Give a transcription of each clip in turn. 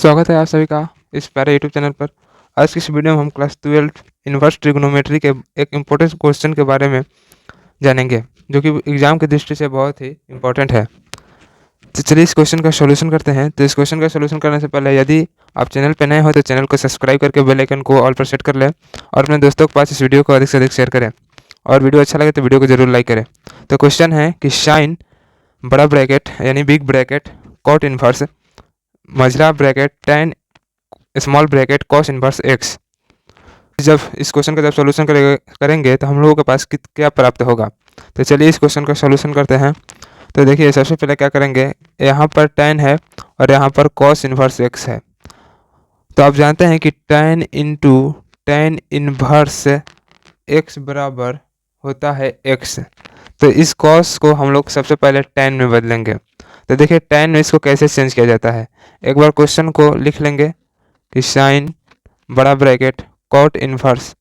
स्वागत है आप सभी का इस प्यारे यूट्यूब चैनल पर। आज की इस वीडियो में हम क्लास 12 इन्वर्स ट्रिग्नोमेट्री के एक इम्पोर्टेंट क्वेश्चन के बारे में जानेंगे, जो कि एग्जाम की दृष्टि से बहुत ही इम्पोर्टेंट है। तो चलिए इस क्वेश्चन का सॉल्यूशन करते हैं। तो इस क्वेश्चन का सॉल्यूशन करने से पहले यदि आप चैनल पर नए हो तो चैनल को सब्सक्राइब करके बेल आइकन को ऑल पर सेट कर लें और अपने दोस्तों के पास इस वीडियो को अधिक से अधिक शेयर करें, और वीडियो अच्छा लगे तो वीडियो को जरूर लाइक करें। तो क्वेश्चन है कि साइन बड़ा ब्रैकेट यानी बिग ब्रैकेट कॉट इन्वर्स मझला bracket tan small bracket cos inverse x. जब इस क्वेश्चन का जब सॉल्यूशन करेंगे तो हम लोगों के पास क्या प्राप्त होगा। तो चलिए इस क्वेश्चन का सॉल्यूशन करते हैं। तो देखिए सबसे पहले क्या करेंगे, यहाँ पर tan है और यहाँ पर कॉस इन्वर्स एक्स है। तो आप जानते हैं कि tan into tan inverse x बराबर होता है एक्स। तो इस कॉस को हम लोग सबसे पहले tan में बदलेंगे। तो देखिए tan में इसको कैसे चेंज किया जाता है। एक बार क्वेश्चन को लिख लेंगे कि साइन बड़ा bracket cot inverse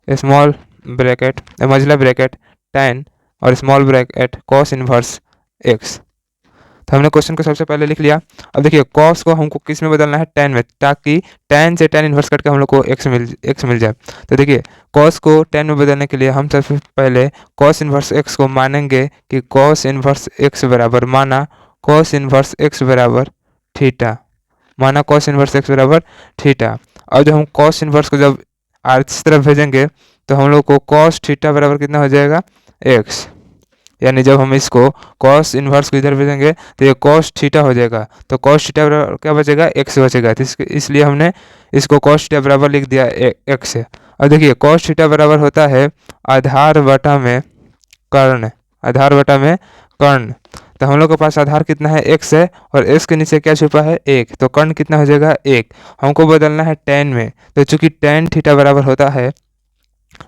small bracket मझला ब्रैकेट tan और small bracket cos inverse x. तो हमने क्वेश्चन को सबसे पहले लिख लिया। अब देखिए कॉस को हमको किस में बदलना है, tan में, ताकि tan से tan इन्वर्स करके हम लोग को x मिल जाए। तो देखिए कॉस को tan में बदलने के लिए हम सबसे पहले कॉस इन्वर्स x को मानेंगे कि कॉस इन्वर्स x बराबर माना कॉस इन्वर्स x बराबर थीटा, माना कॉस इन्वर्स x बराबर थीटा। और जब हम कॉस इन्वर्स को जब इस तरफ भेजेंगे तो हम लोग को कॉस थीटा बराबर कितना हो जाएगा, x। यानी जब हम इसको कॉस इन्वर्स को इधर भेजेंगे तो ये कॉस थीटा हो जाएगा। तो कॉस थीटा बराबर क्या बचेगा, x बचेगा। तो इसलिए हमने इसको कॉस थीटा बराबर लिख दिया x है। और देखिए कॉस थीटा बराबर होता है आधार बटा में कर्ण, आधार बटा में कर्ण। तो हम लोग के पास आधार कितना है, x है, और x के नीचे क्या छुपा है, 1। तो कर्ण कितना हो जाएगा, 1। हमको बदलना है tan में। तो चूंकि tan थीटा बराबर होता है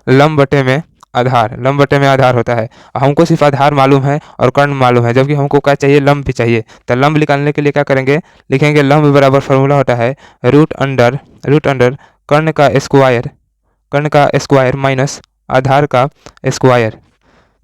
लंब बटे में आधार, लंब बटे में आधार होता है। हमको सिर्फ आधार मालूम है और कर्ण मालूम है, जबकि हमको क्या चाहिए, लंब भी चाहिए। तो लंब निकालने के लिए क्या करेंगे, लिखेंगे लंब बराबर फॉर्मूला होता है रूट अंडर कर्ण का स्क्वायर माइनस आधार का स्क्वायर।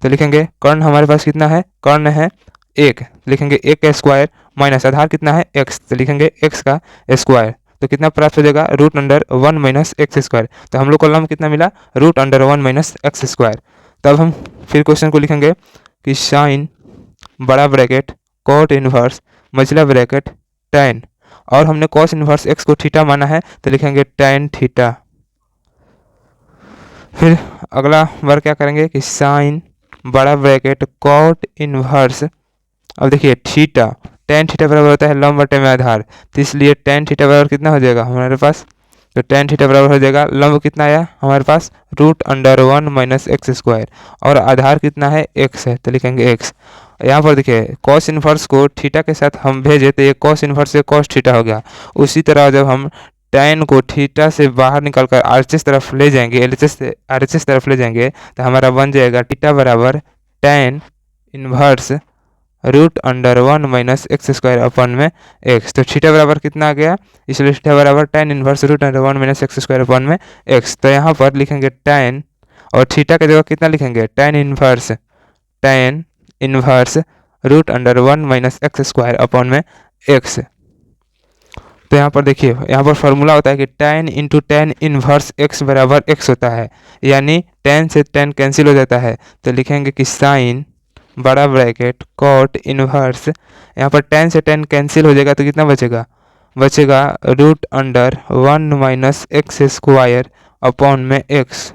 तो लिखेंगे कर्ण हमारे पास कितना है, कर्ण है 1, लिखेंगे 1 का स्क्वायर माइनस आधार कितना है x, तो लिखेंगे x का स्क्वायर। तो कितना प्राप्त हो जाएगा, root under 1 minus x square. तो हम लोग को लंब कितना मिला, root under 1 minus x square. तब हम फिर क्वेश्चन को लिखेंगे कि साइन बड़ा ब्रैकेट कॉट इन्वर्स मझला ब्रैकेट tan, और हमने कॉस इन्वर्स x को थीटा माना है तो लिखेंगे tan थीटा। फिर अगला बार क्या करेंगे कि साइन बड़ा ब्रैकेट कॉट इन्वर्स, अब देखिए थीटा, tan थीटा बराबर होता है लंब बटे में आधार। तो इसलिए tan थीटा बराबर कितना हो जाएगा हमारे पास, तो tan थीटा बराबर हो जाएगा लंब कितना आया हमारे पास, root under 1 minus x square, और आधार कितना है x है, तो लिखेंगे x। यहाँ पर देखिए कॉस इन्वर्स को थीटा के साथ हम भेजे तो ये कॉस इन्वर्स से कॉस थीटा हो गया। उसी तरह जब हम tan को थीटा से बाहर निकाल कर RHS तरफ ले जाएंगे, RHS तरफ ले जाएंगे, तो हमारा बन जाएगा थीटा बराबर tan inverse root under 1 minus x square upon में x। तो थीटा बराबर कितना आ गया, इसलिए थीटा बराबर tan inverse root under 1 minus x square upon में x। तो यहाँ पर लिखेंगे tan, और थीटा की जगह कितना लिखेंगे, tan inverse root under 1 minus x square upon में x। तो यहाँ पर देखिए यहाँ पर फॉर्मूला होता है कि tan into tan inverse x बराबर x होता है, यानी tan से tan कैंसिल हो जाता है। तो लिखेंगे कि साइन बड़ा ब्रैकेट कॉट इन्वर्स, यहाँ पर tan से tan कैंसिल हो जाएगा तो कितना बचेगा root under 1 minus x square upon में x।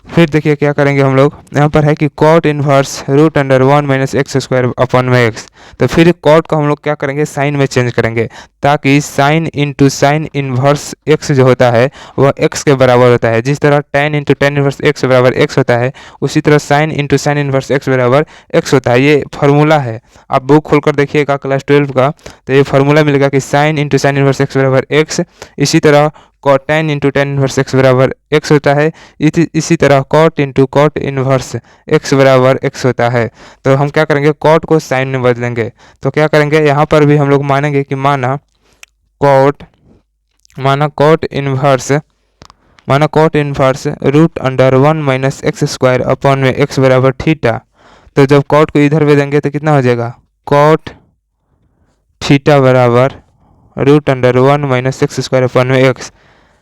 फिर देखिए क्या करेंगे हम लोग, यहाँ पर है कि cot inverse root under 1 minus x square upon में x। तो फिर कॉट को हम लोग क्या करेंगे, साइन में चेंज करेंगे, ताकि sign into sine inverse x जो होता है वह x के बराबर होता है। जिस तरह tan into tan inverse x बराबर x होता है, उसी तरह sign into sine inverse x बराबर x होता है। ये फार्मूला है, आप बुक खोलकर देखिएगा क्लास 12 का, तो ये फार्मूला मिलेगा कि sine into sine inverse x बराबर x। इसी तरह cot tan into tan inverse x बराबर x होता है। इसी तरह cot into cot inverse x बराबर x होता है। तो हम क्या करेंगे, कॉट को साइन में बदलेंगे। तो क्या करेंगे, यहाँ पर भी हम लोग मानेंगे कि माना cot inverse root under 1 minus x square upon में x बराबर थीटा। तो जब कॉट को इधर भेजेंगे तो कितना हो जाएगा, कॉट थीटा बराबर √1 माइनस एक्स स्क्वायर अपन में एक्स।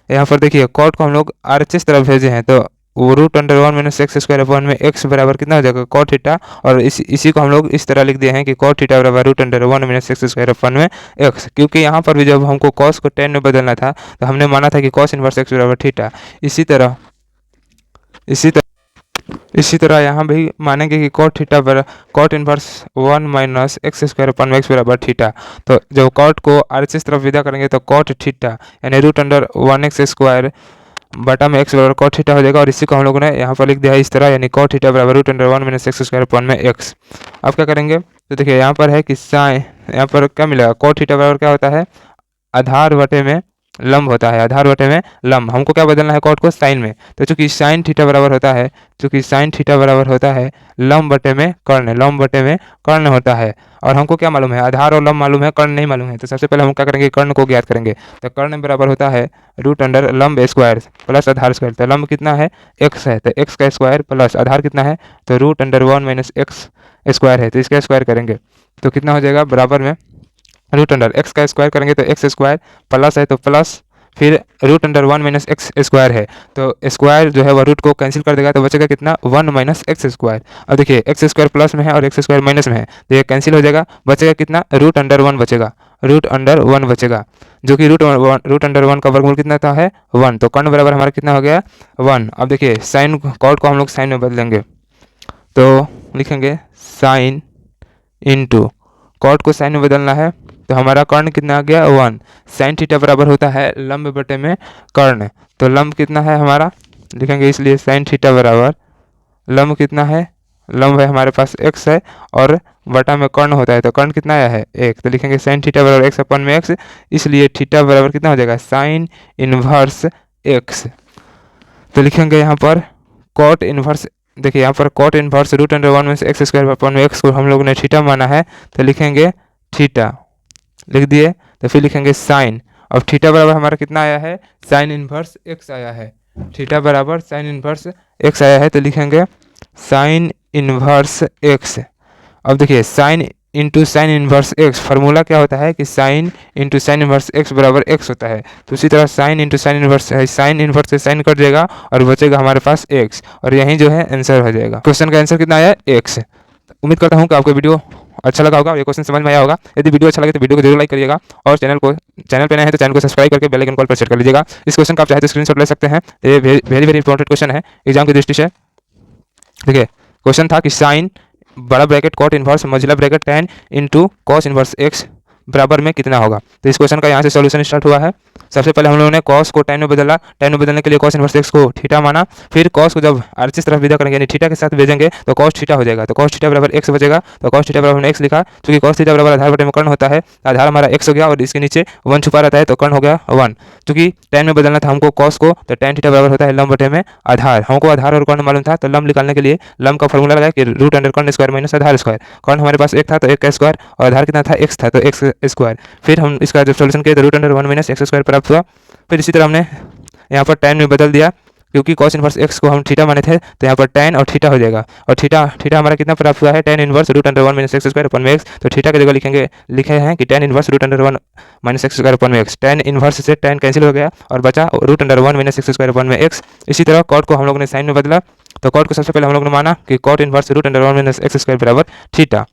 यहाँ पर देखिए कॉट को हम लोग RHS तरफ भेजे हैं, तो वो √1 माइनस एक्स स्क्वायर अपन में एक्स बराबर कितना हो जाएगा कॉट थीटा, और इसी को हम लोग इस तरह लिख दिए हैं कि कॉट थीटा बराबर √1 माइनस एक्स स्क्वायर अपन में एक्स, क्योंकि यहाँ पर भी जब हमको कॉस को tan में बदलना था तो हमने माना था कि कॉस इनवर्स एक्स बराबर थीटा। इसी तरह यहाँ भी मानेंगे कि cot inverse 1 minus x square upon में एक्स बराबर थीटा। तो जब कॉट को RHS तरफ विदा करेंगे तो कॉट थीटा यानी √1 एक्स स्क्वायर बटा में एक्स बराबर कॉट थीटा हो जाएगा, और इसी को हम लोगों ने यहाँ पर लिख दिया है इस तरह, यानी कॉट थीटा बराबर √1 माइनस एक्स स्क्वायर अपन में एक्स। अब क्या करेंगे, तो देखिए यहाँ पर है कि साइन, यहाँ पर क्या मिलेगा, कॉट थीटा बराबर क्या होता है, आधार बटे में लंब होता है, आधार बटे में लंब। हमको क्या बदलना है कॉट को साइन में, तो चूंकि साइन थीटा बराबर होता है लंब बटे में कर्ण होता है, और हमको क्या मालूम है, आधार और लंब मालूम है, कर्ण नहीं मालूम है। तो सबसे पहले हम क्या करेंगे, कर्ण को ज्ञात करेंगे। तो कर्ण बराबर होता है √ लंब स्क्वायर प्लस आधार स्क्वायर। तो लंब कितना है, एक्स है, तो एक्स का स्क्वायर प्लस आधार कितना है, तो √1 माइनस एक्स स्क्वायर है, तो इसका स्क्वायर करेंगे तो कितना हो जाएगा, बराबर में √x का स्क्वायर करेंगे तो एक्स स्क्वायर प्लस है तो प्लस, फिर √1 माइनस एक्स स्क्वायर है, तो स्क्वायर जो है वह रूट को कैंसिल कर देगा, तो बचेगा कितना, 1 माइनस एक्स स्क्वायर। अब देखिए एक्स स्क्वायर प्लस में है और एक्स स्क्वायर माइनस में है, तो ये कैंसिल हो जाएगा, बचेगा कितना, √1 बचेगा, जो कि √1 का वर्गमूल कितना था है 1। तो कर्ण बराबर हमारा कितना हो गया 1। अब देखिए साइन कॉट को हम लोग साइन में बदलेंगे, तो लिखेंगे साइन इंटू कॉट को साइन में बदलना है, तो हमारा कर्ण कितना आ गया 1। साइन थीटा बराबर होता है लंब बटे में कर्ण, तो लंब कितना है हमारा, लिखेंगे इसलिए साइन थीटा बराबर लंब कितना है, लंब है हमारे पास x है और बटा में कर्ण होता है, तो कर्ण कितना आया है 1, तो लिखेंगे साइन थीटा बराबर x अपन में x, इसलिए थीटा बराबर कितना हो जाएगा, साइन इनवर्स x। तो लिखेंगे यहाँ पर कॉट इनवर्स, देखिए यहाँ पर कॉट इनवर्स √1 में एक्स स्क्वायर अपन में एक्स को हम लोगों ने थीटा माना है, तो लिखेंगे थीटा, लिख दिए, तो फिर लिखेंगे साइन, अब थीटा बराबर हमारा कितना आया है, साइन इनवर्स एक्स आया है, थीटा बराबर साइन इनवर्स एक्स आया है, तो लिखेंगे साइन इनवर्स एक्स। अब देखिए sign into sine inverse x, formula क्या होता है कि sine into sine inverse x बराबर एक्स होता है, तो उसी तरह साइन इंटू साइन इनवर्स है, साइन इनवर्स से साइन कट जाएगा और बचेगा हमारे पास एक्स, और यहीं जो है आंसर हो जाएगा। क्वेश्चन का आंसर कितना आया, एक्स। उम्मीद करता हूँ कि आपको वीडियो अच्छा लगा होगा और ये क्वेश्चन समझ में आया होगा। यदि वीडियो अच्छा लगे तो वीडियो को जरूर लाइक करिएगा, और चैनल पे नए हैं तो चैनल को सब्सक्राइब करके बेल आइकन कॉल पर सेट कर लीजिएगा। इस क्वेश्चन का आप चाहे तो स्क्रीनशॉट ले सकते हैं, ये वेरी इंपॉर्टेंट क्वेश्चन है एग्जाम की दृष्टि से। देखिए क्वेश्चन था कि साइन बड़ा ब्रैकेट कॉट इनवर्स मझला bracket tan into cos inverse x बराबर में कितना होगा। तो इस क्वेश्चन का यहाँ से सॉल्यूशन स्टार्ट हुआ है। सबसे पहले हम लोगों ने कॉस को tan में बदला, tan में बदलने के लिए कॉस इनवर्स एक्स को थीटा माना, फिर कॉस को जब RHS तरफ विदा करेंगे यानी थीटा के साथ भेजेंगे तो कॉस थीटा हो जाएगा, तो कॉस थीटा बराबर एक्स बचेगा, तो कॉस थीटा बराबर हमने एक्स लिखा, क्योंकि कॉस थीटा बराबर आधार बटे में कर्ण होता है, आधार हमारा एक्स हो गया और इसके नीचे 1 छुपा रहता है, तो कर्ण हो गया 1। चूंकि tan में बदलना था हमको कॉस को, तो tan थीटा बराबर होता है लंब बटे में आधार, हमको आधार और कर्ण मालूम था, तो लंब निकालने के लिए लंब का फॉर्मूला लगाया कि √कर्ण स्क्वायर माइनस आधार स्क्वायर, कर्ण हमारे पास 1 था तो 1 का स्क्वायर, और आधार कितना था x था तो x स्क्वायर। फिर हम इसका जब सोल्यूशन किया तो √1 माइनस एक्स स्क्वायर प्राप्त हुआ। फिर इसी तरह हमने यहाँ पर tan में बदल दिया, क्योंकि cos इनवर्स x को हम थीटा माने थे, तो यहाँ पर tan और थीटा हो जाएगा, और थीटा हमारा कितना प्राप्त हुआ है, tan inverse √1 minus x square upon में x, तो थीटा की जगह लिखे हैं कि tan inverse √1 minus x square upon में x, tan इनवर्स से tan कैंसिल हो गया और बचा √1 माइनस एक्स स्क्वायर अपन में x। इसी तरह कॉट को हम लोगों ने साइन में बदला, तो कॉट को सबसे पहले हम लोग ने माना कि cot inverse √1 minus x square बराबर थीटा,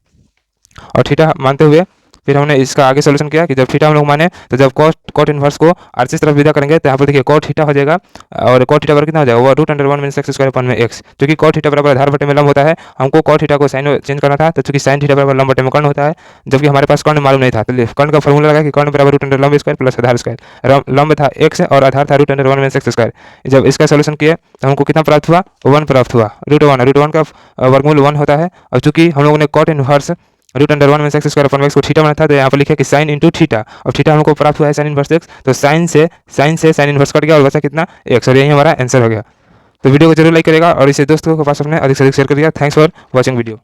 और थीटा मानते हुए फिर हमने इसका आगे सोल्यूशन किया कि जब थीटा हम लोग माने तो जब कॉट इनवर्स को RHS तरफ विदा करेंगे तो यहाँ पर देखिए कॉट थीटा हो जाएगा, और कॉट थीटा बराबर कितना हो जाएगा, वो √1 माइनस एक्स स्क्वायर अपन में x, क्योंकि कॉट थीटा बराबर आधार बटे में लंब होता है, हमको कॉट थीटा को साइन में चेंज करना था, तो चूंकि साइन थीटा बराबर लंब बटे में कर्ण होता है, जबकि हमारे पास कर्ण मालूम नहीं था, तो कर्ण का फॉर्मूला लगा कि कर्ण बराबर √1 लंब स्क्वायर प्लस आधार स्क्वायर, लंब था x और आधार था √1 माइनस एक्स स्क्वायर। जब इसका सोल्यूशन किए तो हमको कितना प्राप्त हुआ, 1 प्राप्त हुआ, √1 का वर्गमूल 1 होता है, और चूंकि हम लोगों ने cot inverse √1 minus x square upon में एक्स को थीटा बना था, तो यहाँ पर लिखा कि साइन इंटू थीटा, और थीटा हमको प्राप्त हुआ है साइन इनवर्स एक्स, तो साइन से साइन इनवर्स कट गया और बचा कितना एक्स, और यही हमारा आंसर हो गया। तो वीडियो को जरूर लाइक करेगा और इसे दोस्तों के पास अपने अधिक से अधिक शेयर करिएगा। Thanks for watching video.